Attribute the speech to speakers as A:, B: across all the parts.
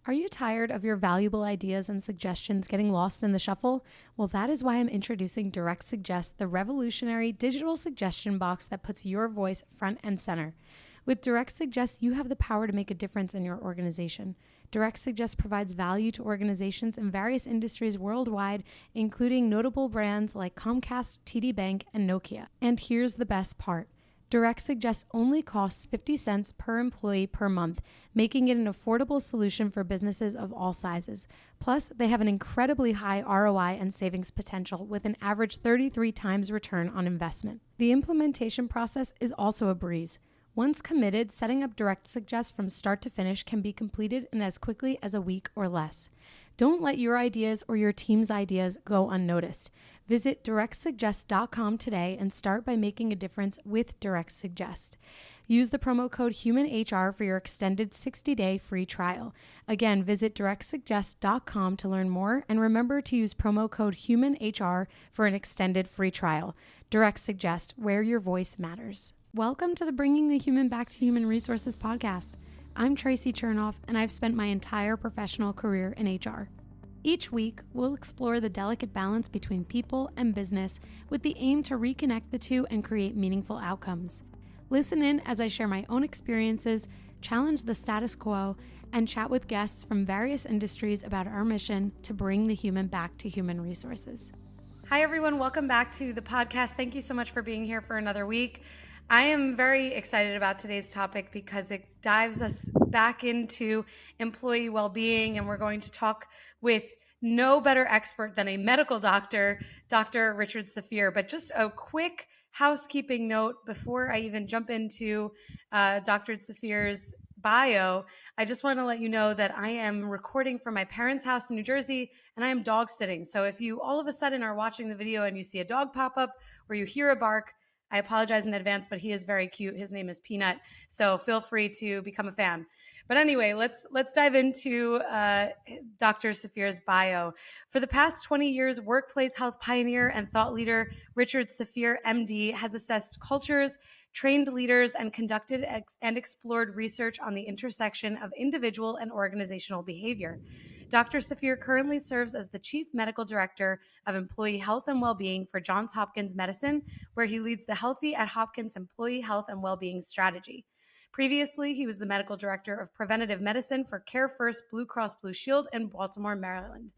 A: Are you tired of your valuable ideas and suggestions getting lost in the shuffle? Well, that is why I'm introducing Direct Suggest, the revolutionary digital suggestion box that puts your voice front and center. With Direct Suggest, you have the power to make a difference in your organization. Direct Suggest provides value to organizations in various industries worldwide, including notable brands like Comcast, TD Bank, and Nokia. And here's the best part. Direct Suggest only costs 50 cents per employee per month, making it an affordable solution for businesses of all sizes. Plus, they have an incredibly high ROI and savings potential with an average 33 times return on investment. The implementation process is also a breeze. Once committed, setting up Direct Suggest from start to finish can be completed in as quickly as a week or less. Don't let your ideas or your team's ideas go unnoticed. Visit directsuggest.com today and start by making a difference with Direct Suggest. Use the promo code HUMANHR for your extended 60-day free trial. Again, visit directsuggest.com to learn more, and remember to use promo code HUMANHR for an extended free trial. Direct Suggest, where your voice matters. Welcome to the Bringing the Human Back to Human Resources podcast. I'm Tracy Chernoff, and I've spent my entire professional career in HR. Each week, we'll explore the delicate balance between people and business with the aim to reconnect the two and create meaningful outcomes. Listen in as I share my own experiences, challenge the status quo, and chat with guests from various industries about our mission to bring the human back to human resources. Hi, everyone. Welcome back to the podcast. Thank you so much for being here for another week. I am very excited about today's topic because it dives us back into employee well-being, and we're going to talk with no better expert than a medical doctor, Dr. Richard Safir. But just a quick housekeeping note before I even jump into Dr. Safir's bio, I just want to let you know that I am recording from my parents' house in New Jersey, and I am dog sitting. So if you all of a sudden are watching the video and you see a dog pop up or you hear a bark, I apologize in advance, but he is very cute. His name is Peanut, so feel free to become a fan. But anyway, let's dive into Dr. Safir's bio. For the past 20 years, workplace health pioneer and thought leader Richard Safir, MD, has assessed cultures, trained leaders, and conducted and explored research on the intersection of individual and organizational behavior. Dr. Safir currently serves as the Chief Medical Director of Employee Health and Wellbeing for Johns Hopkins Medicine, where he leads the Healthy at Hopkins Employee Health and Wellbeing Strategy. Previously, he was the Medical Director of Preventative Medicine for Care First Blue Cross Blue Shield in Baltimore, Maryland.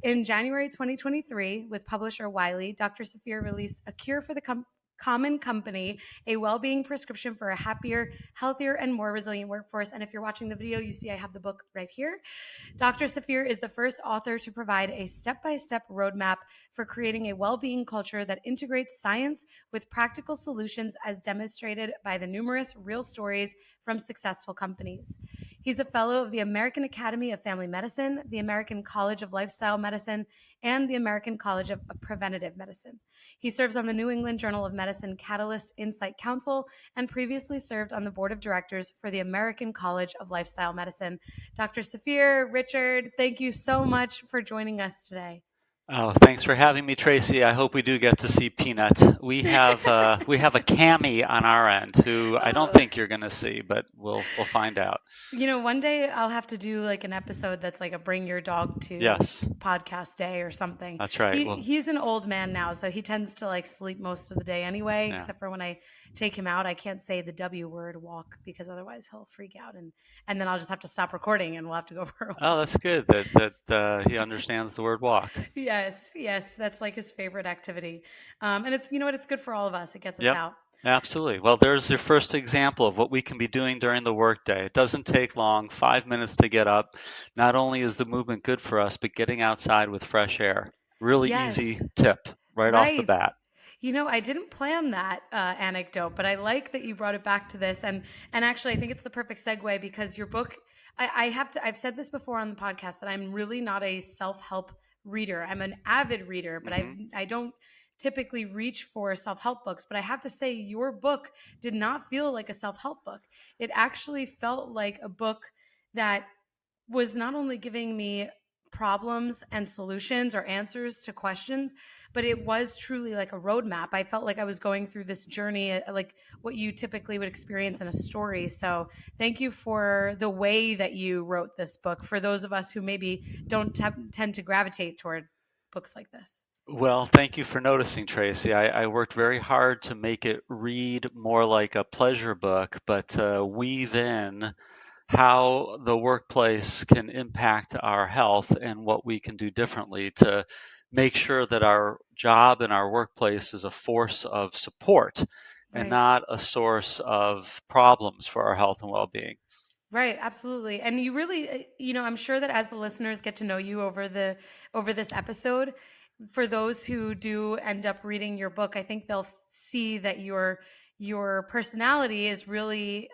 A: In January 2023, with publisher Wiley, Dr. Safir released A Cure for the Common Company, a well-being prescription for a happier, healthier, and more resilient workforce. And if you're watching the video, you see I have the book right here. Dr. Safir is the first author to provide a step-by-step roadmap for creating a well-being culture that integrates science with practical solutions as demonstrated by the numerous real stories from successful companies. He's a fellow of the American Academy of Family Medicine, the American College of Lifestyle Medicine, and the American College of Preventative Medicine. He serves on the New England Journal of Medicine Catalyst Insight Council and previously served on the board of directors for the American College of Lifestyle Medicine. Dr. Safir, Richard, thank you so much for joining us today.
B: Oh, thanks for having me, Tracy. I hope we do get to see Peanut. We have a Cammy on our end who I don't think you're going to see, but we'll find out.
A: You know, one day I'll have to do like an episode that's like a bring your dog to podcast day or something.
B: That's right.
A: He's an old man now, so he tends to like sleep most of the day anyway, except for when I take him out. I can't say the W word, walk, because otherwise he'll freak out, and then I'll just have to stop recording and we'll have to go for a walk.
B: Oh, that's good that he understands the word walk.
A: Yes, that's like his favorite activity. And it's, you know what, it's good for all of us. It gets us out.
B: Absolutely. Well, there's your first example of what we can be doing during the workday. It doesn't take long, 5 minutes to get up. Not only is the movement good for us, but getting outside with fresh air. Really easy tip right off the bat.
A: You know, I didn't plan that anecdote, but I like that you brought it back to this. And actually, I think it's the perfect segue because your book, I've said this before on the podcast that I'm really not a self-help reader. I'm an avid reader, but I don't typically reach for self-help books. But I have to say, your book did not feel like a self-help book. It actually felt like a book that was not only giving me problems and solutions or answers to questions, but it was truly like a roadmap. I felt like I was going through this journey, like what you typically would experience in a story. So thank you for the way that you wrote this book for those of us who maybe don't tend to gravitate toward books like this.
B: Well, thank you for noticing, Tracy. I worked very hard to make it read more like a pleasure book, but weave in how the workplace can impact our health and what we can do differently to make sure that our job and our workplace is a force of support and
A: Right.
B: not a source of problems for our health and well-being.
A: Right, absolutely. And you really, I'm sure that as the listeners get to know you over this episode, for those who do end up reading your book, I think they'll see that your personality is really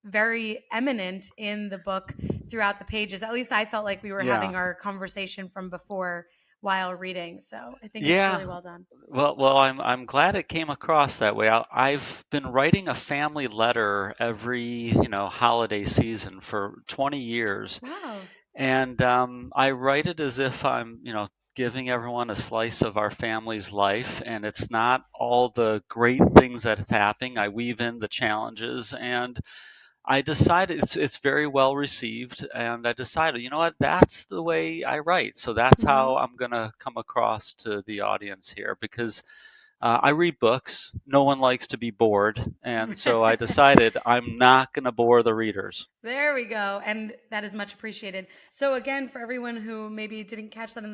A: very eminent in the book throughout the pages. At least I felt like we were
B: Yeah.
A: having our conversation from before while reading. So I think it's
B: Yeah.
A: really well done.
B: Well, I'm glad it came across that way. I've been writing a family letter every, holiday season for 20 years,
A: Wow.
B: and I write it as if I'm, giving everyone a slice of our family's life, and it's not all the great things that is happening. I weave in the challenges, and I decided it's very well received, and I decided, you know what, that's the way I write. So that's how
A: Hmm.
B: I'm gonna come across to the audience here because I read books. No one likes to be bored, and so I decided I'm not gonna bore the readers.
A: There we go, and that is much appreciated. So again, for everyone who maybe didn't catch that in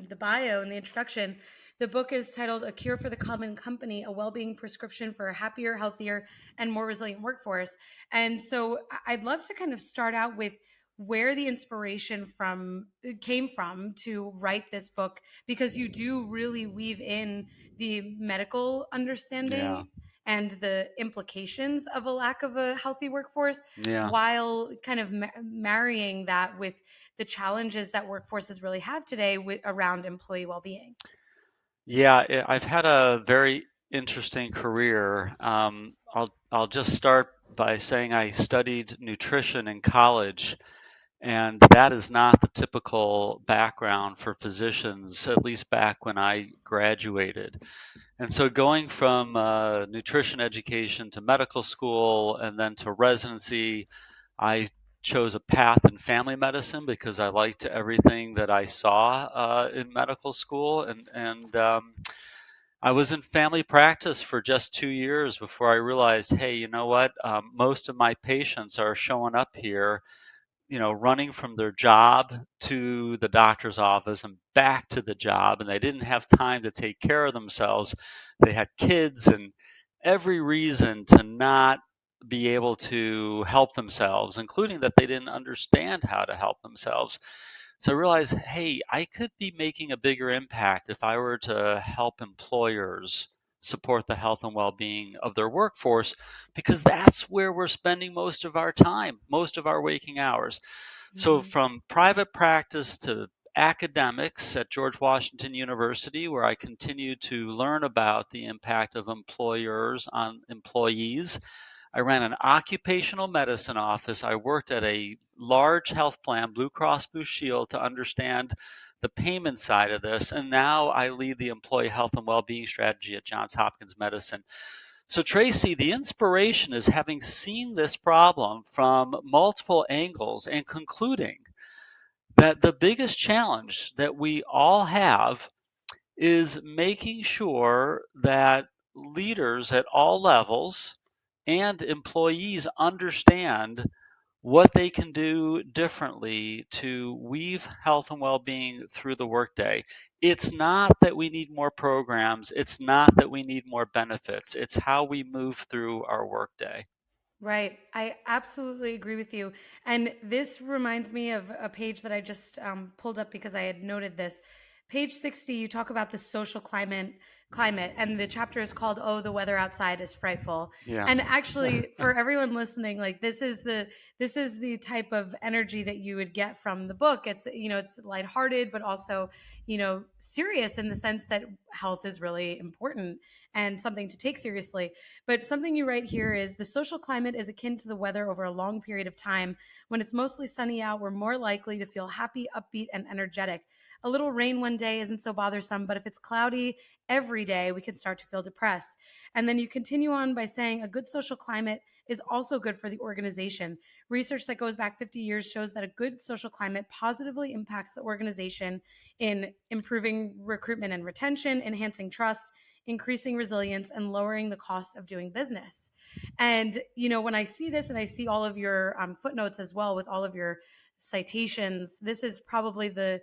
A: the bio in the introduction, the book is titled "A Cure for the Common Company: A Well-Being Prescription for a Happier, Healthier, and More Resilient Workforce." And so I'd love to kind of start out with where the inspiration from came from to write this book, because you do really weave in the medical
B: Yeah,
A: understanding and the implications of a lack of a healthy workforce,
B: yeah,
A: while kind of marrying that with the challenges that workforces really have today around employee well-being.
B: yeah. I've had a very interesting career. I'll just start by saying I studied nutrition in college. And that is not the typical background for physicians, at least back when I graduated. And so going from nutrition education to medical school and then to residency, I chose a path in family medicine because I liked everything that I saw in medical school. And I was in family practice for just 2 years before I realized, hey, you know what? Most of my patients are showing up here, running from their job to the doctor's office and back to the job, and they didn't have time to take care of themselves. They had kids and every reason to not be able to help themselves, including that they didn't understand how to help themselves. So I realized, hey, I could be making a bigger impact if I were to help employers support the health and well-being of their workforce because that's where we're spending most of our time, most of our waking hours. So
A: Mm-hmm.
B: from private practice to academics at George Washington University, where I continue to learn about the impact of employers on employees. I ran an occupational medicine office. I worked at a large health plan, Blue Cross Blue Shield, to understand the payment side of this. And now I lead the employee health and well-being strategy at Johns Hopkins Medicine. So, Tracy, the inspiration is having seen this problem from multiple angles and concluding that the biggest challenge that we all have is making sure that leaders at all levels and employees understand what they can do differently to weave health and well-being through the workday. It's not that we need more programs, it's not that we need more benefits, it's how we move through our workday.
A: Right. I absolutely agree with you. And this reminds me of a page that I just pulled up because I had noted this. Page 60, you talk about the social climate climate, and the chapter is called "Oh, the weather outside is frightful."
B: Yeah.
A: And actually, for everyone listening, like this is the type of energy that you would get from the book. It's, it's lighthearted, but also, serious in the sense that health is really important and something to take seriously. But something you write here is the social climate is akin to the weather over a long period of time. When it's mostly sunny out, we're more likely to feel happy, upbeat, and energetic. A little rain one day isn't so bothersome, but if it's cloudy every day, we can start to feel depressed. And then you continue on by saying a good social climate is also good for the organization. Research that goes back 50 years shows that a good social climate positively impacts the organization in improving recruitment and retention, enhancing trust, increasing resilience, and lowering the cost of doing business. And, when I see this and I see all of your footnotes as well with all of your citations, this is probably the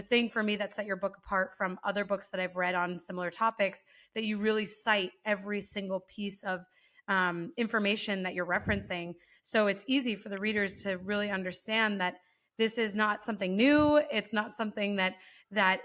A: thing for me that set your book apart from other books that I've read on similar topics, that you really cite every single piece of information that you're referencing. So it's easy for the readers to really understand that this is not something new. It's not something that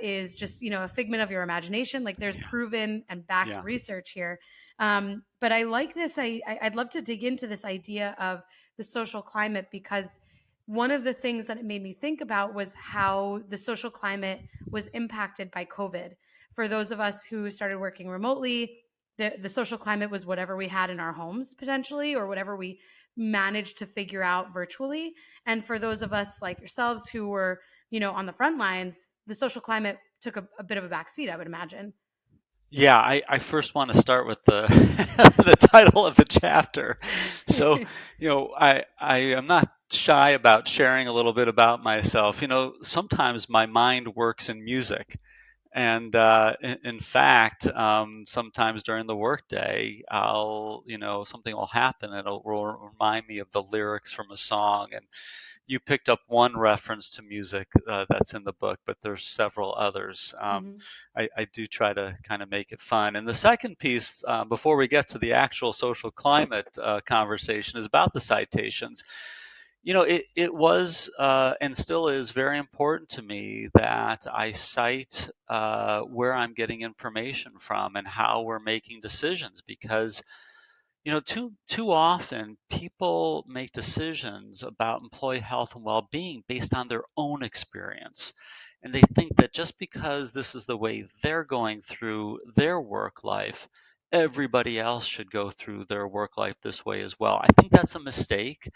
A: is just, a figment of your imagination. Like, there's
B: Yeah.
A: proven and backed
B: Yeah.
A: research here. But I like this. I'd love to dig into this idea of the social climate, because one of the things that it made me think about was how the social climate was impacted by COVID. For those of us who started working remotely, the social climate was whatever we had in our homes potentially, or whatever we managed to figure out virtually. And for those of us like yourselves who were, on the front lines, the social climate took a bit of a backseat, I would imagine.
B: Yeah, I first want to start with the the title of the chapter. So, I am not shy about sharing a little bit about myself. Sometimes my mind works in music, and in fact, sometimes during the workday, something will happen and will remind me of the lyrics from a song. And you picked up one reference to music that's in the book, but there's several others.
A: Mm-hmm.
B: I do try to kind of make it fun. And the second piece, before we get to the actual social climate conversation, is about the citations. It was and still is very important to me that I cite where I'm getting information from and how we're making decisions, because too often people make decisions about employee health and well-being based on their own experience. And they think that just because this is the way they're going through their work life, everybody else should go through their work life this way as well. I think that's a mistake.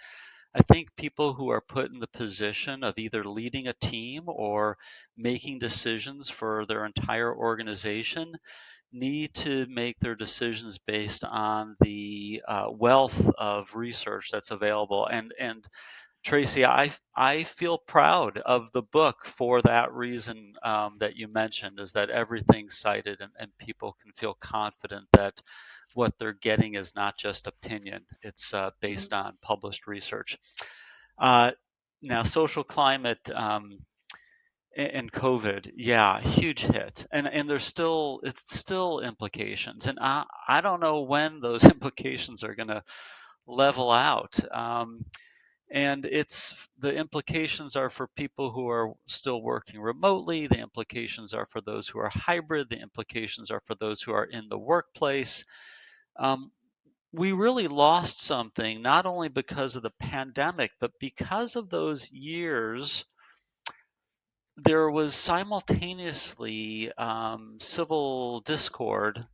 B: I think people who are put in the position of either leading a team or making decisions for their entire organization need to make their decisions based on the wealth of research that's available. And Tracy, I feel proud of the book for that reason that you mentioned, is that everything's cited, and people can feel confident that what they're getting is not just opinion. It's based on published research. Uh, Now, social climate and COVID, yeah, huge hit, and it's still implications, and I don't know when those implications are going to level out. And the implications are for people who are still working remotely. The implications are for those who are hybrid. The implications are for those who are in the workplace. Um, we really lost something, not only because of the pandemic, but because of those years. There was simultaneously civil discord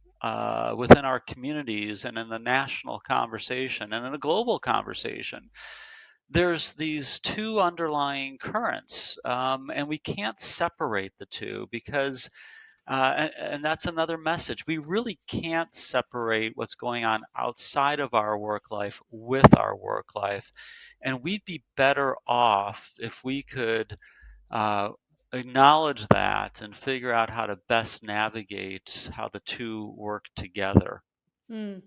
B: within our communities and in the national conversation and in a global conversation. There's these two underlying currents, and we can't separate the two, because and that's another message. We really can't separate what's going on outside of our work life with our work life. And we'd be better off if we could uh, acknowledge that and figure out how to best navigate how the two work together.
A: Mm.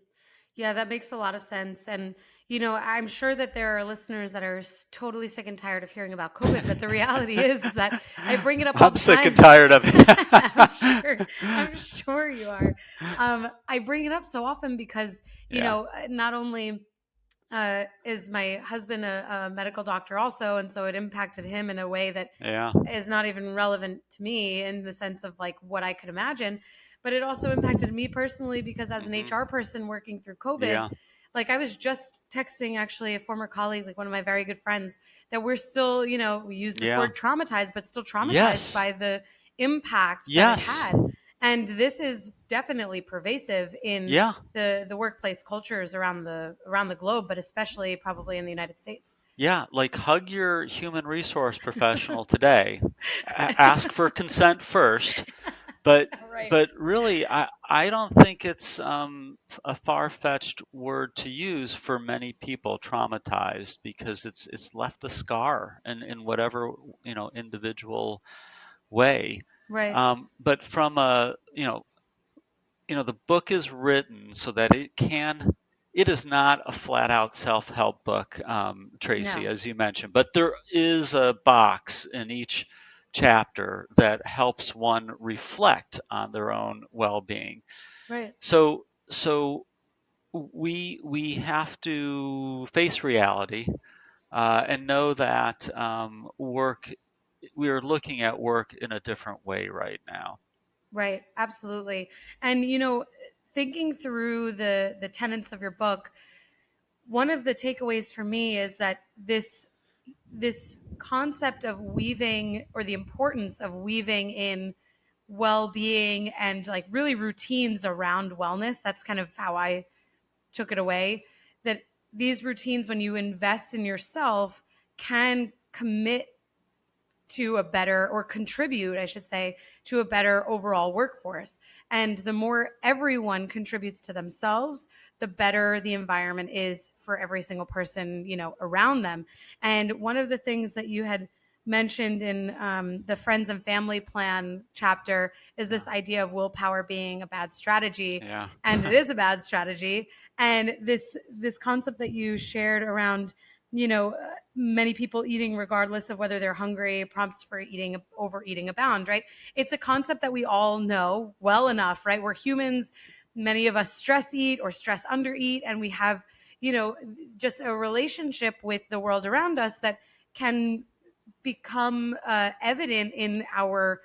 A: Yeah, that makes a lot of sense. And, I'm sure that there are listeners that are totally sick and tired of hearing about COVID, but the reality is that I bring it up all
B: I'm
A: the
B: sick and
A: time.
B: tired of
A: I'm
B: it.
A: sure, I'm sure you are. I bring it up so often because,
B: Yeah,
A: not only is my husband a medical doctor also, and so it impacted him in a way that
B: yeah,
A: is not even relevant to me in the sense of like what I could imagine. but it also impacted me personally because as an
B: Hmm.
A: HR person working through COVID,
B: Yeah.
A: like I was just texting actually a former colleague, like one of my very good friends, that we're still, we use this
B: Yeah.
A: word traumatized, but still traumatized
B: Yes.
A: by the impact that it
B: Yes.
A: had. And this is definitely pervasive in
B: Yeah.
A: the workplace cultures around the globe, but especially probably in the United States.
B: Yeah. Like hug your human resource professional today. Ask for consent first. But
A: Right.
B: but really, I don't think it's a far-fetched word to use for many people traumatized because it's left a scar in whatever individual way.
A: Right.
B: But from a the book is written so that it is not a flat out self-help book, Tracy,
A: No.
B: as you mentioned, but there is a box in each chapter that helps one reflect on their own well-being.
A: Right.
B: So we have to face reality, and know that we are looking at work in a different way right now.
A: Right. Absolutely. And thinking through the tenets of your book, one of the takeaways for me is that this concept of weaving, or the importance of weaving in well-being and like really routines around wellness, that's kind of how I took it away, that these routines, when you invest in yourself, can commit to a better, or contribute, I should say, to a better overall workforce. And the more everyone contributes to themselves, the better the environment is for every single person, around them. And one of the things that you had mentioned in the friends and family plan chapter is
B: Yeah.
A: this idea of willpower being a bad strategy.
B: Yeah.
A: And it is a bad strategy. And this concept that you shared around, many people eating regardless of whether they're hungry prompts for overeating abound, right? It's a concept that we all know well enough, right? We're humans. Many of us stress eat or stress under eat, and we have, you know, just a relationship with the world around us that can become evident in our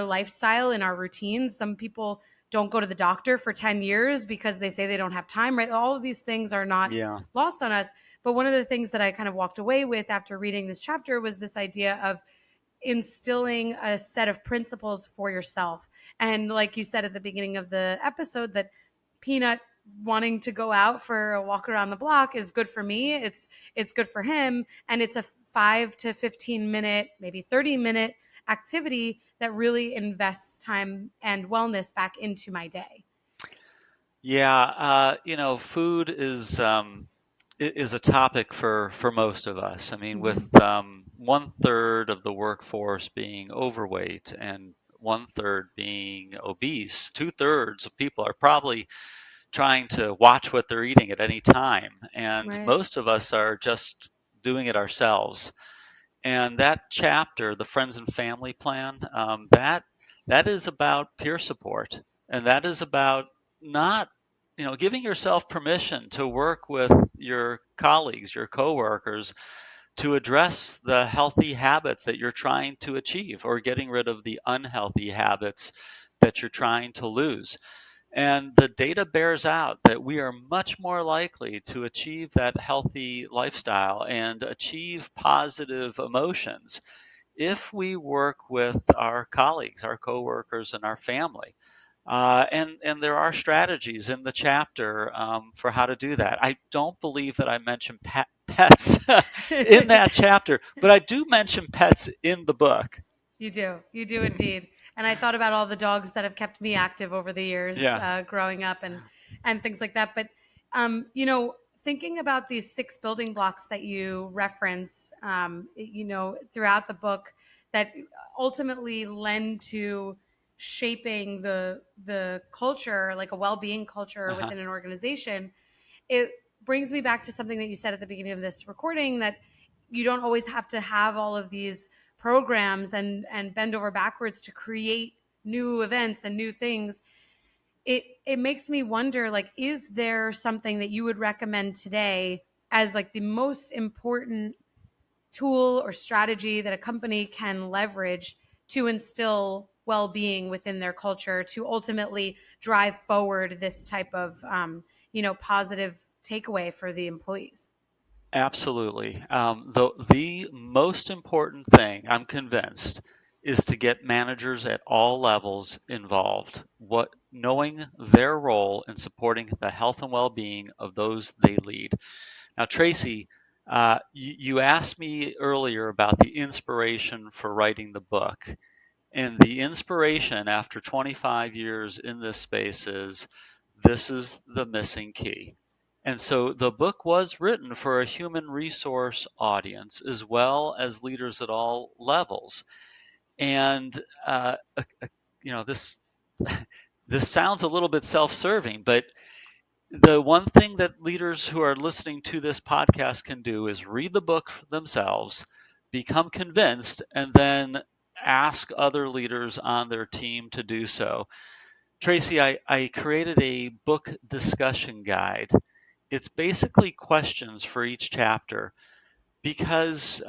A: lifestyle, in our routines. Some people don't go to the doctor for 10 years because they say they don't have time, right? All of these things are not
B: Yeah.
A: lost on us. But one of the things that I kind of walked away with after reading this chapter was this idea of instilling a set of principles for yourself. And like you said at the beginning of the episode, that Peanut wanting to go out for a walk around the block is good for me. It's good for him, and it's a 5 to 15 minute, maybe 30-minute activity that really invests time and wellness back into my day.
B: Yeah, food is a topic for most of us. I mean, with
A: Mm-hmm.
B: 1/3 of the workforce being overweight and 1/3 being obese, 2/3 of people are probably trying to watch what they're eating at any time, and
A: Right.
B: most of us are just doing it ourselves. And that chapter, the friends and family plan, that is about peer support, and that is about not, giving yourself permission to work with your colleagues, your coworkers, to address the healthy habits that you're trying to achieve, or getting rid of the unhealthy habits that you're trying to lose. And the data bears out that we are much more likely to achieve that healthy lifestyle and achieve positive emotions if we work with our colleagues, our coworkers, and our family. And there are strategies in the chapter for how to do that. I don't believe that I mentioned pets in that chapter, but I do mention pets in the book.
A: You do. You do indeed. And I thought about all the dogs that have kept me active over the years,
B: Yeah.
A: growing up, and things like that. But thinking about these 6 building blocks that you reference, throughout the book, that ultimately lend to shaping the culture, like a well-being culture
B: Uh-huh.
A: within an organization, it brings me back to something that you said at the beginning of this recording, that you don't always have to have all of these programs and bend over backwards to create new events and new things. It makes me wonder, like, is there something that you would recommend today as like the most important tool or strategy that a company can leverage to instill well-being within their culture to ultimately drive forward this type of positive takeaway for the employees.
B: Absolutely. The most important thing, I'm convinced, is to get managers at all levels involved. Knowing their role in supporting the health and well-being of those they lead. Now, Tracy, you asked me earlier about the inspiration for writing the book. And the inspiration after 25 years in this space is this is the missing key. And so the book was written for a human resource audience as well as leaders at all levels. And this this sounds a little bit self-serving, but the one thing that leaders who are listening to this podcast can do is read the book themselves, become convinced, and then ask other leaders on their team to do so. Tracy, I created a book discussion guide. It's basically questions for each chapter because,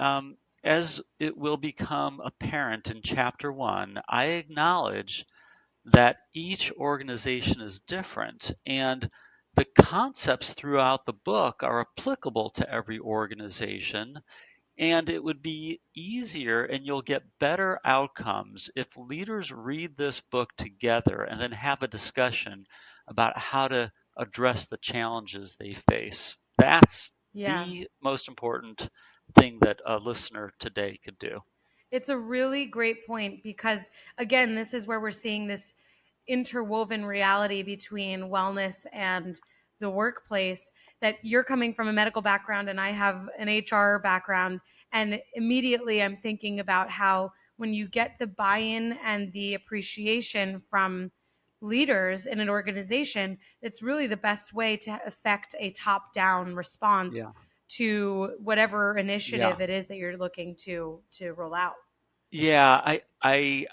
B: as it will become apparent in chapter one, I acknowledge that each organization is different and the concepts throughout the book are applicable to every organization, and it would be easier and you'll get better outcomes if leaders read this book together and then have a discussion about how to address the challenges they face. That's
A: Yeah.
B: the most important thing that a listener today could do.
A: It's a really great point because, again, this is where we're seeing this interwoven reality between wellness and the workplace. That you're coming from a medical background and I have an HR background. And immediately I'm thinking about how when you get the buy in and the appreciation from leaders in an organization, it's really the best way to affect a top down response
B: Yeah.
A: to whatever
B: Yeah.
A: initiative it is that you're looking to roll out.
B: Yeah, I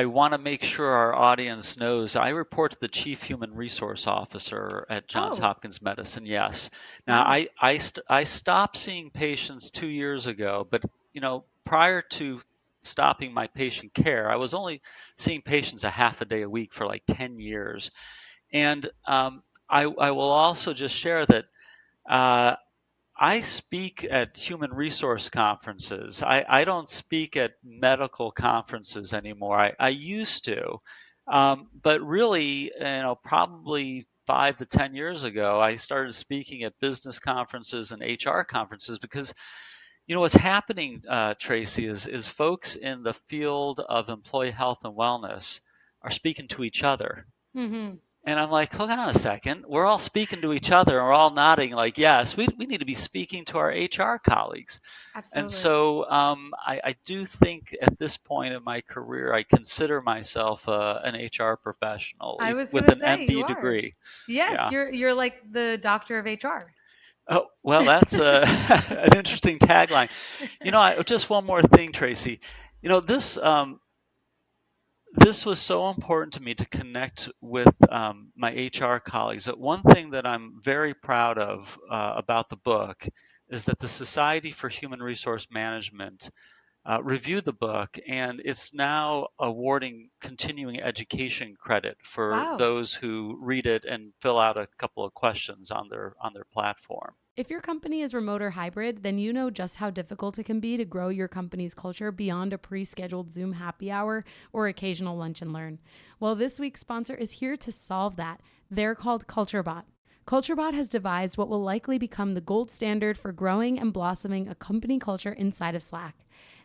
B: want to make sure our audience knows I report to the Chief Human Resource Officer at Johns
A: Oh,
B: Hopkins Medicine. Yes. Now,
A: wow.
B: I stopped seeing patients 2 years ago, but prior to stopping my patient care, I was only seeing patients a half a day a week for like 10 years. And I will also just share that. Uh, I speak at human resource conferences. I don't speak at medical conferences anymore. I used to. But really, probably 5 to 10 years ago, I started speaking at business conferences and HR conferences because, what's happening, Tracy, is folks in the field of employee health and wellness are speaking to each other.
A: Mm-hmm.
B: And I'm like, hold on a second. We're all speaking to each other and we're all nodding like, yes, we need to be speaking to our HR colleagues. And
A: Absolutely.
B: so I do think at this point in my career, I consider myself an HR professional
A: I was
B: with
A: gonna
B: an
A: say you
B: MD
A: are.
B: degree.
A: Yes,
B: Yeah.
A: you're like the doctor of HR.
B: Oh, well, that's an interesting tagline. Just one more thing, Tracy. This was so important to me to connect with my HR colleagues. That one thing that I'm very proud of about the book is that the Society for Human Resource Management reviewed the book, and it's now awarding continuing education credit for
A: Wow.
B: those who read it and fill out a couple of questions on their platform.
A: If your company is remote or hybrid, then you know just how difficult it can be to grow your company's culture beyond a pre scheduled Zoom happy hour or occasional lunch and learn. Well, this week's sponsor is here to solve that. They're called CultureBot. CultureBot has devised what will likely become the gold standard for growing and blossoming a company culture inside of Slack.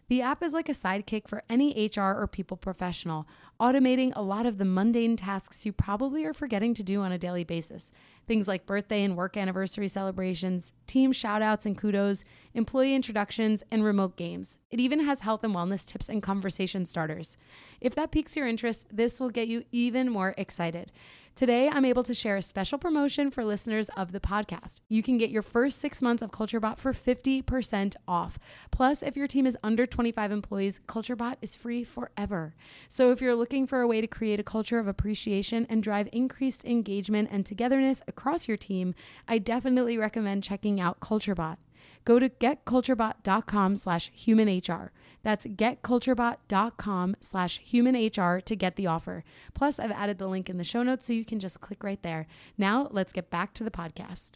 A: The app is like a sidekick for any HR or people professional, automating a lot of the mundane tasks you probably are forgetting to do on a daily basis. Things like birthday and work anniversary celebrations, team shoutouts and kudos, employee introductions, and remote games. It even has health and wellness tips and conversation starters. If that piques your interest, this will get you even more excited. Today, I'm able to share a special promotion for listeners of the podcast. You can get your first 6 months of CultureBot for 50% off. Plus, if your team is under 25 employees, CultureBot is free forever. So if you're looking for a way to create a culture of appreciation and drive increased engagement and togetherness across your team, I definitely recommend checking out CultureBot. Go to getculturebot.com/humanhr. That's getculturebot.com/humanhr to get the offer. Plus, I've added the link in the show notes so you can just click right there. Now, let's get back to the podcast.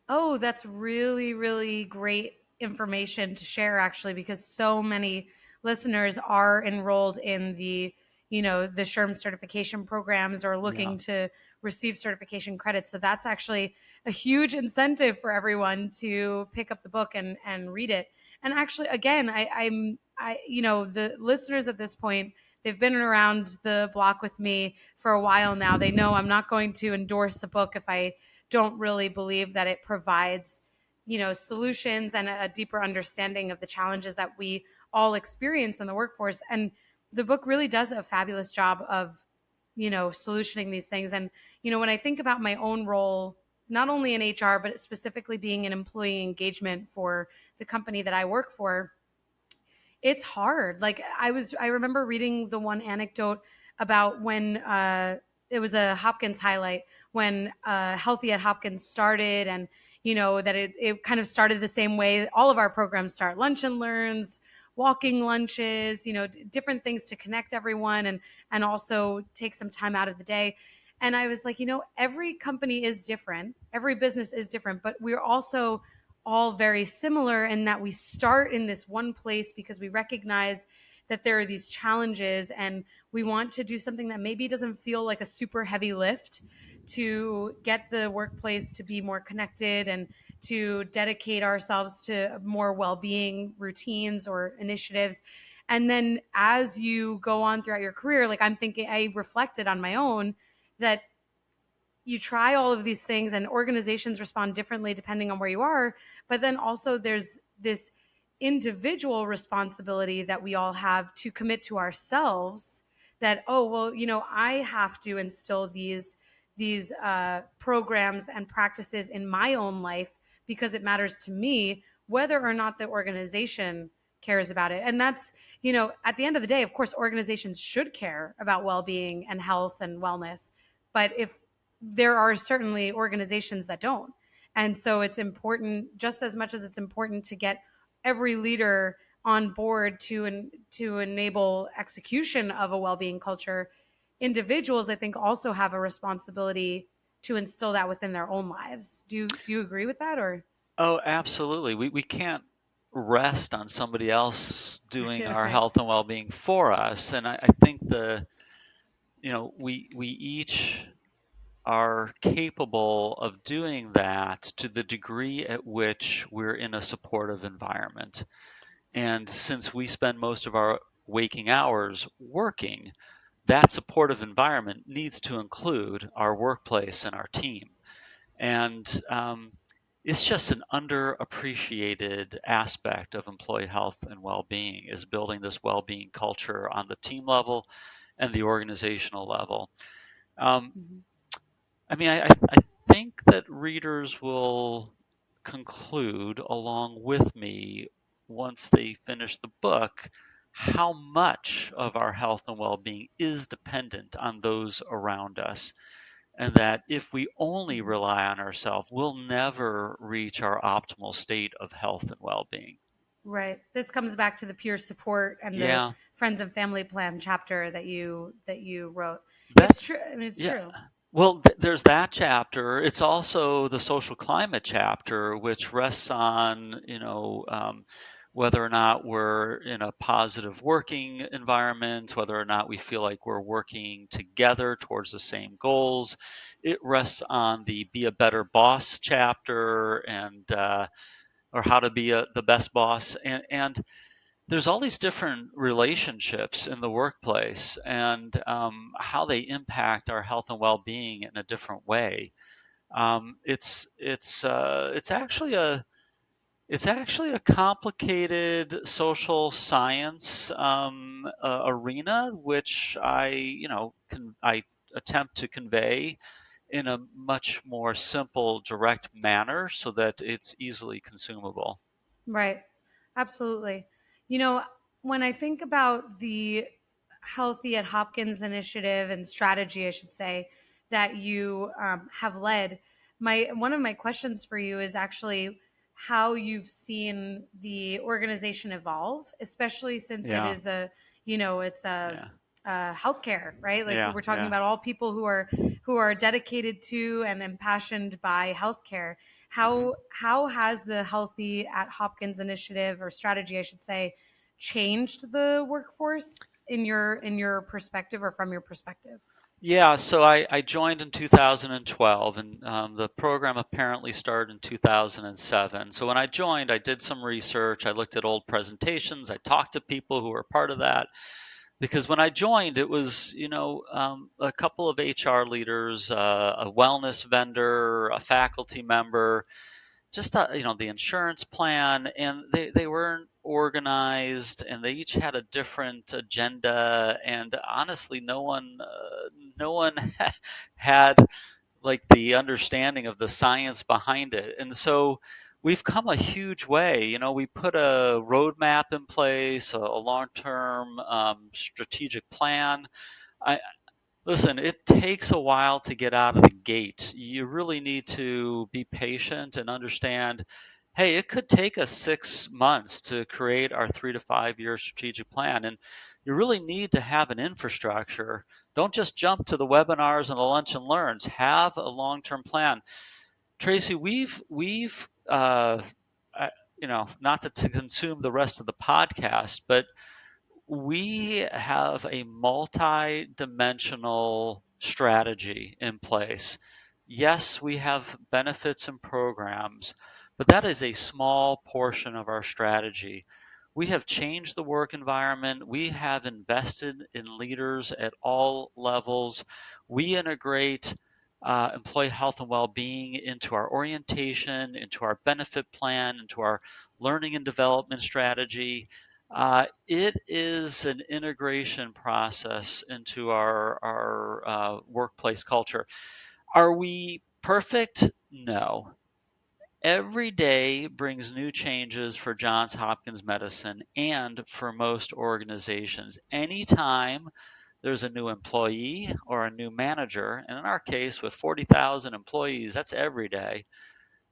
A: Oh, that's really, really great information to share, actually, because so many listeners are enrolled in the the SHRM certification programs or looking to receive certification credits. So that's actually a huge incentive for everyone to pick up the book and read it. And actually, again, the listeners at this point, they've been around the block with me for a while now. They know I'm not going to endorse a book if I don't really believe that it provides solutions and a deeper understanding of the challenges that we all experience in the workforce. And the book really does a fabulous job of solutioning these things. And when I think about my own role, not only in HR but specifically being an employee engagement for the company that I work for, it's hard. Like I remember reading the one anecdote about when it was a Hopkins highlight when Healthy at Hopkins started, and that it kind of started the same way all of our programs start: lunch and learns, walking lunches, different things to connect everyone and also take some time out of the day. And I was like, every company is different, every business is different, but we're also all very similar in that we start in this one place because we recognize that there are these challenges and we want to do something that maybe doesn't feel like a super heavy lift to get the workplace to be more connected and to dedicate ourselves to more well-being routines or initiatives. And then as you go on throughout your career, like I reflected on my own that you try all of these things and organizations respond differently depending on where you are. But then also there's this individual responsibility that we all have to commit to ourselves that, oh, well, I have to instill these programs and practices in my own life because it matters to me, whether or not the organization cares about it. And that's, at the end of the day, of course, organizations should care about well-being and health and wellness. But if there are certainly organizations that don't. And so it's important, just as much as it's important to get every leader on board to enable execution of a well-being culture, individuals, I think, also have a responsibility to instill that within their own lives. Do you agree with that, or?
B: Oh, absolutely. We can't rest on somebody else doing our
A: Right.
B: health and well-being for us. And I think we each are capable of doing that to the degree at which we're in a supportive environment. And since we spend most of our waking hours working, that supportive environment needs to include our workplace and our team. And it's just an underappreciated aspect of employee health and well-being is building this well-being culture on the team level and the organizational level. Um,
A: Mhm.
B: I mean, I think that readers will conclude along with me once they finish the book how much of our health and well-being is dependent on those around us, and that if we only
A: Mhm.
B: rely on ourselves, we'll never reach our optimal state of health and well-being.
A: Right. This comes back to the peer support and the
B: Yeah,
A: friends and family plan chapter that you wrote. It's true.
B: that's
A: I mean, it's
B: yeah.
A: true.
B: Well, there's that chapter. It's also the social climate chapter, which rests on, whether or not we're in a positive working environment, whether or not we feel like we're working together towards the same goals. It rests on the be a better boss chapter and or how to be the best boss. And there's all these different relationships in the workplace and how they impact our health and well-being in a different way. It's actually a complicated social science arena, which I attempt to convey in a much more simple, direct manner so that it's easily consumable.
A: Right. Absolutely. You know, when I think about the Healthy at Hopkins initiative and strategy, I should say, that you have led, my one of my questions for you is actually how you've seen the organization evolve, especially since it
B: Yeah.
A: is a, you know, it's a,
B: Yeah.
A: healthcare, right? Like
B: Yeah.
A: we're talking
B: Yeah.
A: about all people who are dedicated to and impassioned by healthcare.
B: Hmm.
A: How has the Healthy at Hopkins initiative, or strategy, I should say, changed the workforce in your perspective, or from your perspective?
B: Yeah, so I joined in 2012, and the program apparently started in 2007. So when I joined, I did some research. I looked at old presentations. I talked to people who were part of that. Because when I joined, it was, a couple of HR leaders, a wellness vendor, a faculty member, just the insurance plan, and they weren't organized, and they each had a different agenda, and honestly no one had like the understanding of the science behind it. And so we've come a huge way. We put a roadmap in place, a long-term strategic plan. I, Listen, it takes a while to get out of the gate. You really need to be patient and understand, hey, it could take us 6 months to create our 3 to 5 year strategic plan. And you really need to have an infrastructure. Don't just jump to the webinars and the lunch and learns. Have a long-term plan. Tracy, not to consume the rest of the podcast, but we have a multi-dimensional strategy in place. Yes, we have benefits and programs, but that is a small portion of our strategy. We have changed the work environment. We have invested in leaders at all levels. We integrate employee health and well-being into our orientation, into our benefit plan, into our learning and development strategy. It is an integration process into our workplace culture. Are we perfect? No. Every day brings new changes for Johns Hopkins Medicine and for most organizations. Anytime there's a new employee or a new manager, and in our case with 40,000 employees, that's every day,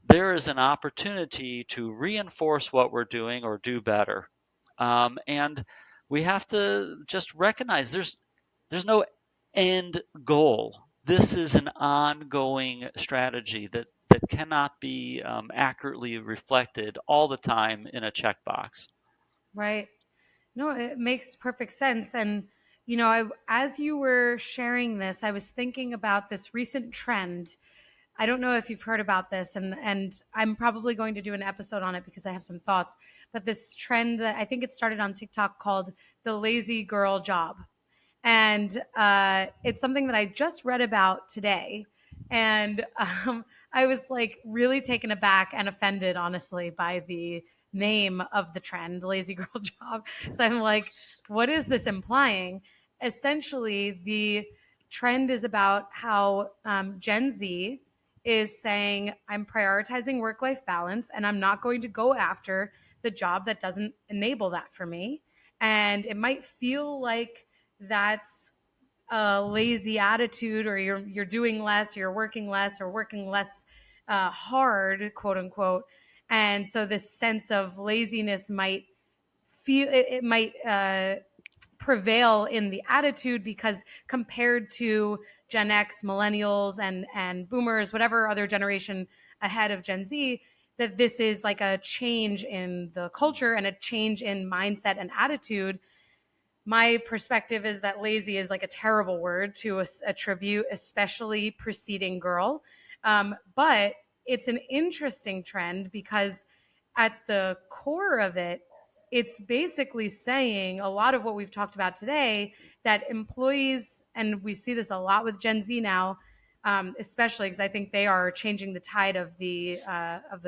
B: there is an opportunity to reinforce what we're doing or do better. And we have to just recognize there's no end goal. This is an ongoing strategy that cannot be accurately reflected all the time in a checkbox.
A: Right. No, it makes perfect sense. And, as you were sharing this, I was thinking about this recent trend. I don't know if you've heard about this, and I'm probably going to do an episode on it because I have some thoughts. But this trend, I think it started on TikTok, called the lazy girl job. And it's something that I just read about today. And I was like really taken aback and offended, honestly, by the name of the trend, lazy girl job. So I'm like, what is this implying? Essentially, the trend is about how Gen Z is saying, I'm prioritizing work life balance and I'm not going to go after the job that doesn't enable that for me. And it might feel like that's a lazy attitude, or you're doing less, you're working less, or working less hard, quote unquote. And so this sense of laziness might it might prevail in the attitude, because compared to Gen X, millennials, and boomers, whatever other generation ahead of Gen Z, that this is like a change in the culture and a change in mindset and attitude. My perspective is that lazy is like a terrible word to attribute, especially preceding girl. But it's an interesting trend because at the core of it, it's basically saying a lot of what we've talked about today, that employees, and we see this a lot with Gen Z now, especially because I think they are changing the tide of the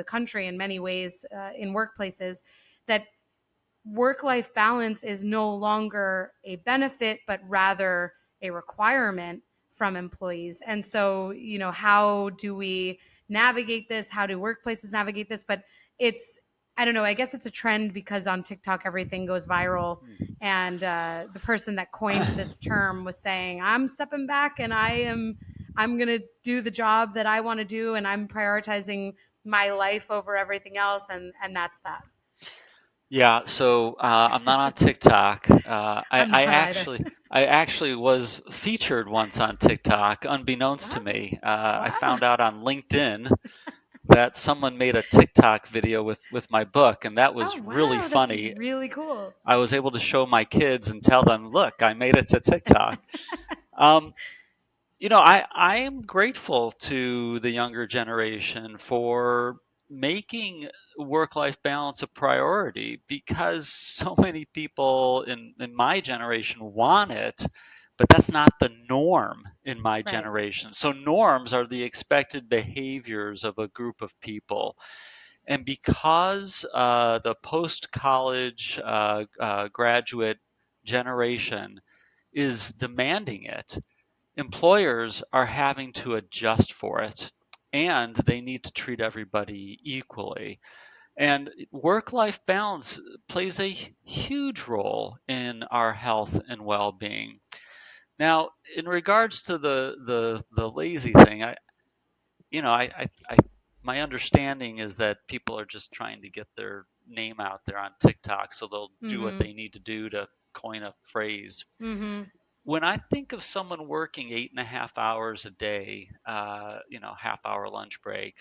A: country in many ways in workplaces, that work life balance is no longer a benefit, but rather a requirement from employees. And so, how do we navigate this? How do workplaces navigate this? But it's, I don't know, I guess it's a trend because on TikTok everything goes viral. And the person that coined this term was saying, I'm stepping back and I'm going to do the job that I want to do. And I'm prioritizing my life over everything else, and that's that.
B: Yeah, so I'm not on TikTok.
A: I'm not either.
B: I actually was featured once on TikTok, unbeknownst to
A: Wow.
B: me. I
A: Wow.
B: found out on LinkedIn that someone made a TikTok video with my book, and that was
A: Oh,
B: really
A: wow. That's
B: funny.
A: really cool.
B: I was able to show my kids and tell them, "Look, I made it to TikTok." Um, I am grateful to the younger generation for making work-life balance a priority because so many people in my generation want it, but that's not the norm in my
A: Right.
B: generation. So norms are the expected behaviors of a group of people. And because the post-college graduate generation is demanding it, employers are having to adjust for it, and they need to treat everybody equally. And work life balance plays a huge role in our health and well being. Now, in regards to the lazy thing, I my understanding is that people are just trying to get their name out there on TikTok, so they'll do what
A: Mm-hmm.
B: they need to do to coin a phrase.
A: Mm-hmm.
B: When I think of someone working 8.5 hours a day, half hour lunch break,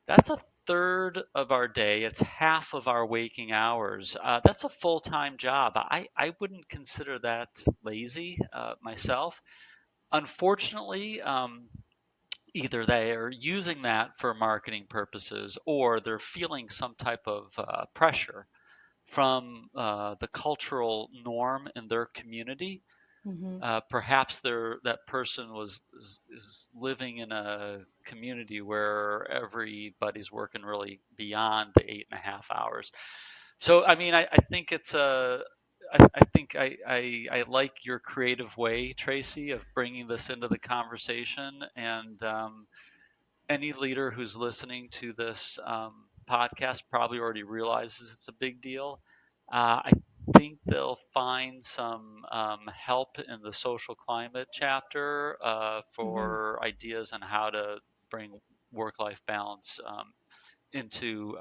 B: that's a third of our day. It's half of our waking hours. That's a full time job. I wouldn't consider that lazy myself. Unfortunately, either they are using that for marketing purposes or they're feeling some type of pressure from the cultural norm in their community.
A: Mm-hmm.
B: Perhaps that person is living in a community where everybody's working really beyond the 8.5 hours. So, I mean, I think it's a I think I like your creative way, Tracy, of bringing this into the conversation. And any leader who's listening to this podcast probably already realizes it's a big deal. I think they'll find some help in the social climate chapter
A: Mm-hmm.
B: for ideas on how to bring work life balance into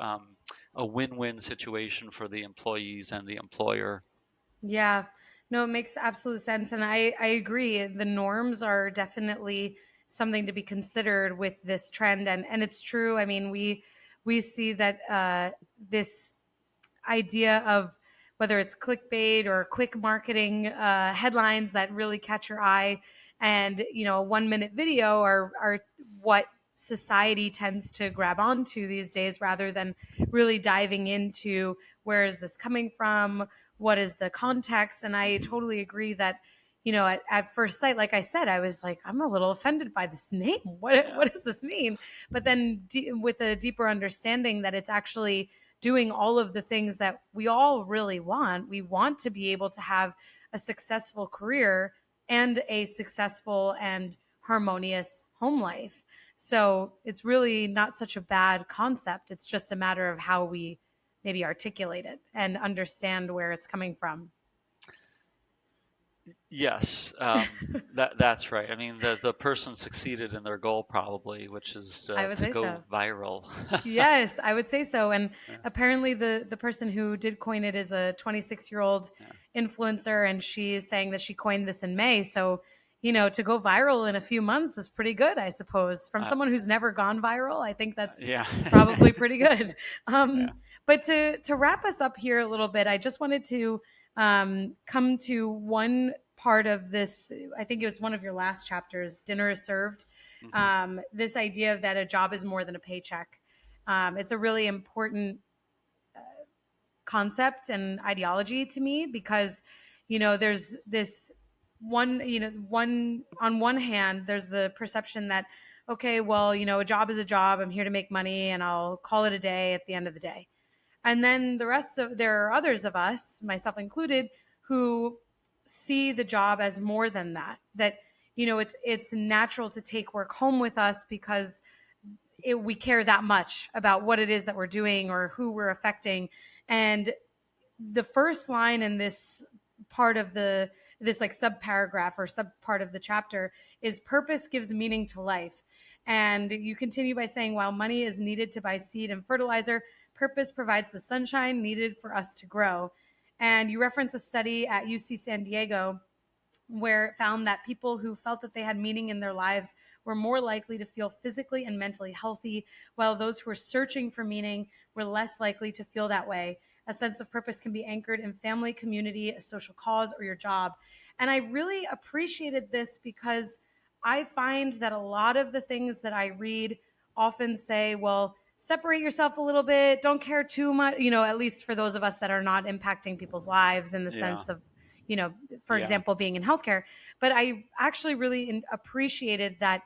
B: a win win situation for the employees and the employer.
A: Yeah, no, it makes absolute sense. And I agree. The norms are definitely something to be considered with this trend. And it's true. I mean, we see that this idea of whether it's clickbait or quick marketing headlines that really catch your eye, and a 1 minute video are what society tends to grab onto these days, rather than really diving into where is this coming from, what is the context. And I totally agree that at first sight, like I said, I was like, I'm a little offended by this name.
B: Yeah.
A: What does this mean? But then with a deeper understanding that it's actually doing all of the things that we all really want. We want to be able to have a successful career and a successful and harmonious home life. So it's really not such a bad concept. It's just a matter of how we maybe articulate it and understand where it's coming from.
B: Yes, that's right. I mean, the person succeeded in their goal probably, which is
A: I would
B: to
A: say
B: go
A: so.
B: viral.
A: Yes, I would say so. And
B: Yeah,
A: apparently the person who did coin it is a 26-year-old
B: yeah.
A: influencer, and she is saying that she coined this in May. So, to go viral in a few months is pretty good, I suppose. From
B: Uh,
A: someone who's never gone viral, I think that's
B: yeah.
A: probably pretty good.
B: Yeah.
A: But to wrap us up here a little bit, I just wanted to come to one part of this. I think it was one of your last chapters, Dinner is Served.
B: Hmm.
A: This idea that a job is more than a paycheck. It's a really important concept and ideology to me, because there's this one on one hand, there's the perception that, okay, well, a job is a job, I'm here to make money, and I'll call it a day at the end of the day. And then there are others of us, myself included, who see the job as more than that. That it's natural to take work home with us, because we care that much about what it is that we're doing or who we're affecting. And the first line in this part of this like sub paragraph or sub part of the chapter is, purpose gives meaning to life. And you continue by saying, while money is needed to buy seed and fertilizer, purpose provides the sunshine needed for us to grow. And you reference a study at UC San Diego where it found that people who felt that they had meaning in their lives were more likely to feel physically and mentally healthy, while those who were searching for meaning were less likely to feel that way. A sense of purpose can be anchored in family, community, a social cause, or your job. And I really appreciated this because I find that a lot of the things that I read often say, well, separate yourself a little bit, don't care too much, at least for those of us that are not impacting people's lives in the
B: Yeah.
A: sense of, you know, for
B: Yeah.
A: example, being in healthcare. But I actually really appreciated that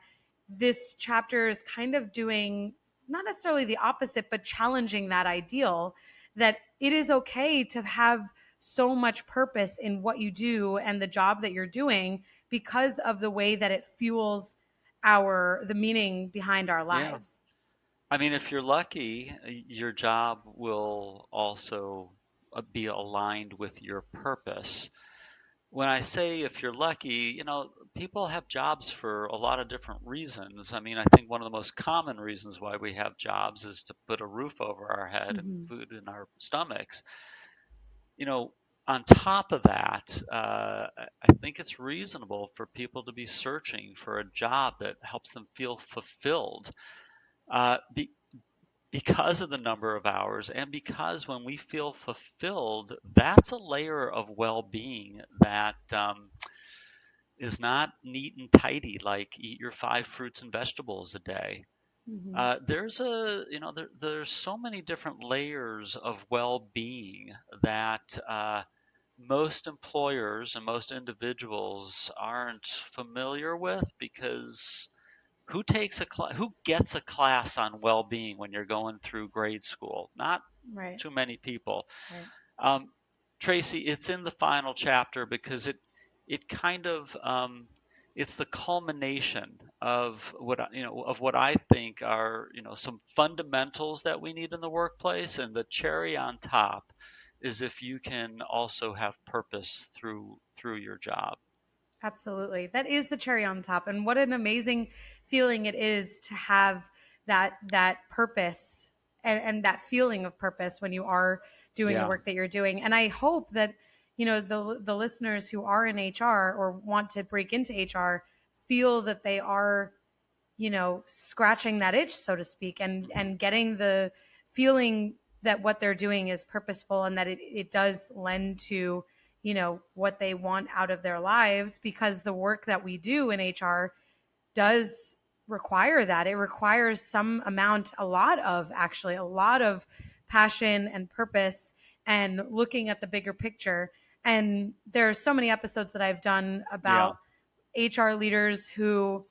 A: this chapter is kind of doing not necessarily the opposite, but challenging that ideal that it is okay to have so much purpose in what you do and the job that you're doing because of the way that it fuels the meaning behind our
B: Yeah.
A: lives.
B: I mean, if you're lucky, your job will also be aligned with your purpose. When I say if you're lucky, people have jobs for a lot of different reasons. I mean, I think one of the most common reasons why we have jobs is to put a roof over our head and
A: Mm-hmm.
B: food in our stomachs. You know, on top of that, I think it's reasonable for people to be searching for a job that helps them feel fulfilled. Uh, be, because of the number of hours and because when we feel fulfilled, that's a layer of well-being that is not neat and tidy, like eat your 5 fruits and vegetables a day.
A: Mm-hmm.
B: There's so many different layers of well-being that most employers and most individuals aren't familiar with, because who gets a class on well-being when you're going through grade school? Not
A: Right.
B: too many people.
A: Right.
B: Um, Tracy, it's in the final chapter because it kind of it's the culmination of what I think are some fundamentals that we need in the workplace, and the cherry on top is if you can also have purpose through your job.
A: Absolutely. That is the cherry on top. And what an amazing feeling it is to have that purpose and that feeling of purpose when you are doing the
B: Yeah.
A: work that you're doing. And I hope that, the listeners who are in HR or want to break into HR feel that they are, scratching that itch, so to speak, and getting the feeling that what they're doing is purposeful and that it does lend to, what they want out of their lives, because the work that we do in HR does require that. It requires some amount, actually a lot of passion and purpose and looking at the bigger picture. And there are so many episodes that I've done
B: Yeah.
A: about HR leaders who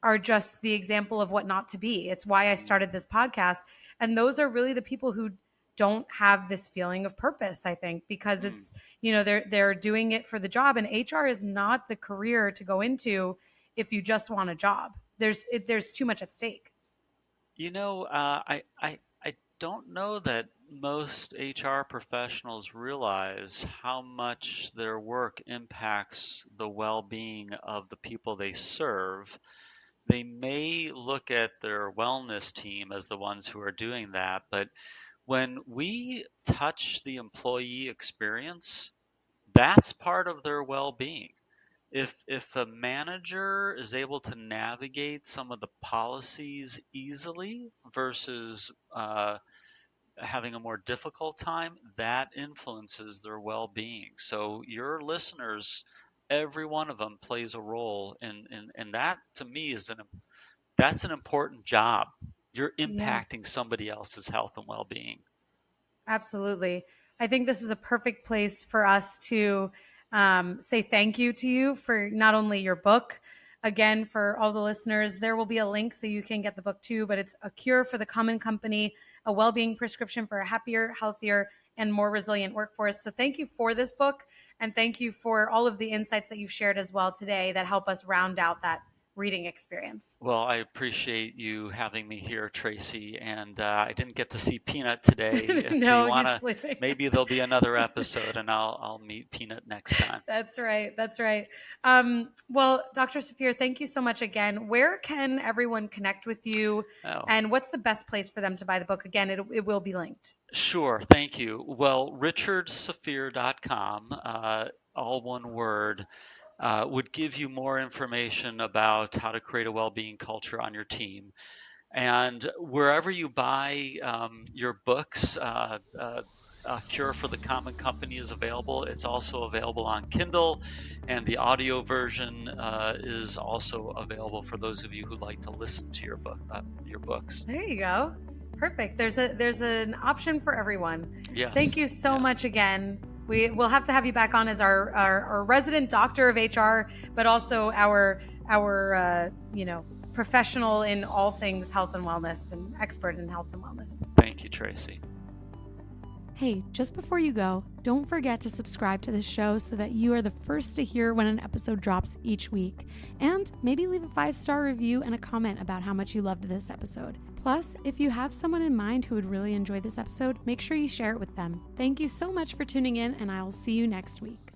A: are just the example of what not to be. It's why I
B: Mm.
A: started this podcast. And those are really the people who don't have this feeling of purpose, I think, because
B: Mm.
A: it's, they're doing it for the job, and HR is not the career to go into if you just want a job. There's too much at stake.
B: I don't know that most HR professionals realize how much their work impacts the well-being of the people they serve. They may look at their wellness team as the ones who are doing that, but when we touch the employee experience, that's part of their well-being. If a manager is able to navigate some of the policies easily versus having a more difficult time, that influences their well-being. So your listeners, every one of them plays a role in that. To me, that's an important job. You're
A: Yeah.
B: impacting somebody else's health and well-being.
A: Absolutely. I think this is a perfect place for us to say thank you to you for not only your book. Again, for all the listeners, there will be a link so you can get the book too, but it's A Cure for the Common Company, a well-being prescription for a happier, healthier, and more resilient workforce. So thank you for this book, and thank you for all of the insights that you've shared as well today that help us round out that reading experience.
B: Well, I appreciate you having me here, Tracy, and I didn't get to see Peanut today. If you
A: No,
B: want
A: he's
B: to,
A: sleeping.
B: maybe there'll be another episode, and I'll meet Peanut next time.
A: That's right. That's right. Well, Dr. Safir, thank you so much again. Where can everyone connect with you,
B: Oh.
A: and what's the best place for them to buy the book? Again, it will be linked.
B: Sure, thank you. Well, richardsafir.com, all one word, would give you more information about how to create a well-being culture on your team. And wherever you buy your books, Cure for the Common Company is available. It's also available on Kindle, and the audio version is also available for those of you who like to listen to your books.
A: There you go. Perfect. There's an option for everyone.
B: Yes.
A: Thank you so much again. We'll have to have you back on as our resident doctor of HR, but also our professional in all things health and wellness and expert in health and wellness.
B: Thank you, Tracy.
A: Hey, just before you go, don't forget to subscribe to the show so that you are the first to hear when an episode drops each week. And maybe leave a 5-star review and a comment about how much you loved this episode. Plus, if you have someone in mind who would really enjoy this episode, make sure you share it with them. Thank you so much for tuning in, and I'll see you next week.